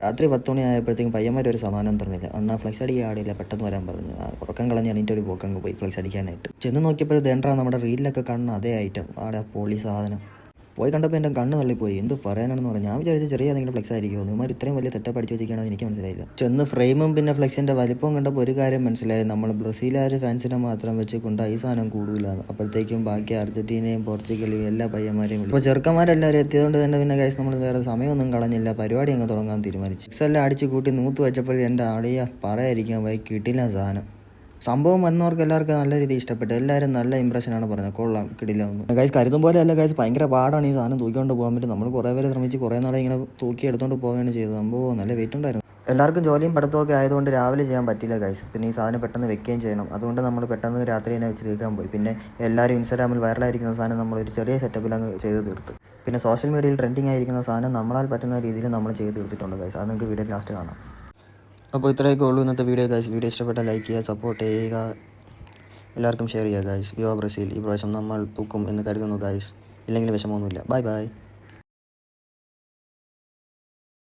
രാത്രി 10 മണി ആയപ്പോഴത്തേക്കും പയ്യന്മാർ ഒരു സമാനം തന്നില്ല. അന്നാ ഫ്ലെക്സ് അടിക്കാൻ ആടില്ല, പെട്ടെന്ന് വരാൻ പറഞ്ഞു. ഉറക്കം കളഞ്ഞ് എൻ്റെ ഒരു പോക്കങ്ങ് പോയി ഫ്ലെക്സ് അടിക്കാനായിട്ട്. ചെന്ന് നോക്കിയപ്പോൾ ദേണ്ടാ നമ്മുടെ റീലിലൊക്കെ കാണുന്ന അതേ ഐറ്റം. ആടെ പോളി സാധനം പോയി കണ്ടപ്പോൾ എൻ്റെ കണ്ണ് തള്ളിപ്പോയി. എന്ത് പറയാനാണെന്ന് പറഞ്ഞു. ഞാൻ വിചാരിച്ച ചെറിയ ഏതെങ്കിലും ഫ്ലെക്സ് ആയിരിക്കും. ഇവന്മാർ ഇത്രയും വലിയ തെറ്റപ്പ് അടിച്ച് വെച്ചിരിക്കുകയാണെന്ന് എനിക്ക് മനസ്സിലായില്ല. ചെന്ന് ഫ്രെയിമും പിന്നെ ഫ്ലെക്സിൻ്റെ വലിപ്പവും കണ്ടപ്പോൾ ഒരു കാര്യം മനസ്സിലായി. നമ്മൾ ബ്രസീലുകാർ ഫാൻസിനെ മാത്രം വെച്ച് കൊണ്ട് ഈ സാധനം കൂടില്ല. അപ്പോഴത്തേക്കും ബാക്കി അർജന്റീനയും പോർച്ചുഗലും എല്ലാ പയ്യന്മാരെയും വിളിച്ചു. അപ്പോൾ ചെറുക്കന്മാരെല്ലാവരും എത്തിയതുകൊണ്ട് തന്നെ പിന്നെ ഗൈസ് നമ്മൾ വേറെ സമയമൊന്നും കളഞ്ഞില്ല, പരിപാടി അങ്ങ് തുടങ്ങാൻ തീരുമാനിച്ചു. ഫ്ലെക്സ് എല്ലാം അടിച്ച് കൂട്ടി നൂത്ത് വെച്ചപ്പോൾ എൻ്റെ ആളിയ പറയാതിരിക്കാൻ പോയി കിട്ടില്ല സാധനം. സംഭവം വന്നവർക്ക് എല്ലാവർക്കും നല്ല രീതിയിൽ ഇഷ്ടപ്പെട്ടു. എല്ലാവരും നല്ല ഇമ്പ്രഷനാണ് പറഞ്ഞത്. കൊള്ളാം, കിടിലാവുന്നു. ഗൈസ് കരുതും പോലെ അല്ല ഗൈസ്, ഭയങ്കര പാടാണ് ഈ സാധനം തൂക്കിക്കൊണ്ട് പോകാൻ പറ്റും. നമ്മൾ കുറേ പേര് ശ്രമിച്ച് കുറേ നാളെ ഇങ്ങനെ തൂക്കി എടുത്തുകൊണ്ട് പോവുകയാണ് ചെയ്തത്. സംഭവം നല്ല വെയിറ്റ് ഉണ്ടായിരുന്നു. എല്ലാവർക്കും ജോലിയും പഠിത്തമൊക്കെ ആയതുകൊണ്ട് രാവിലെ ചെയ്യാൻ പറ്റില്ല ഗൈസ്. പിന്നെ ഈ സാധനം പെട്ടെന്ന് വെക്കുകയും ചെയ്യണം. അതുകൊണ്ട് നമ്മൾ പെട്ടെന്ന് രാത്രി തന്നെ വെച്ച് തീർക്കാൻ പോയി. പിന്നെ എല്ലാവരും ഇൻസ്റ്റാഗ്രാമിൽ വൈറലായിരിക്കുന്ന സാധനം നമ്മളൊരു ചെറിയ സെറ്റപ്പിൽ അങ്ങ് ചെയ്ത് തീർത്തു. പിന്നെ സോഷ്യൽ മീഡിയയിൽ ട്രെൻഡിങ് ആയിരിക്കുന്ന സാധനം നമ്മളാൽ പറ്റുന്ന രീതിയിൽ നമ്മൾ ചെയ്ത് തീർത്തിട്ടുണ്ട് ഗൈസ്. അത് നിങ്ങൾക്ക് വീഡിയോ ലാസ്റ്റ് കാണാം. അപ്പോൾ ഇത്രയൊക്കെ ഉള്ളൂ ഇന്നത്തെ വീഡിയോ ഗൈസ്. വീഡിയോ ഇഷ്ടപ്പെട്ടാൽ ലൈക്ക് ചെയ്യുക, സപ്പോർട്ട് ചെയ്യുക, എല്ലാവർക്കും ഷെയർ ചെയ്യുക ഗൈസ്. ബ്രസീൽ ഈ പ്രാവശ്യം നമ്മൾ തൂക്കും എന്ന് കരുതുന്നു ഗൈസ്. ഇല്ലെങ്കിൽ വിഷമമൊന്നുമില്ല. Bye bye.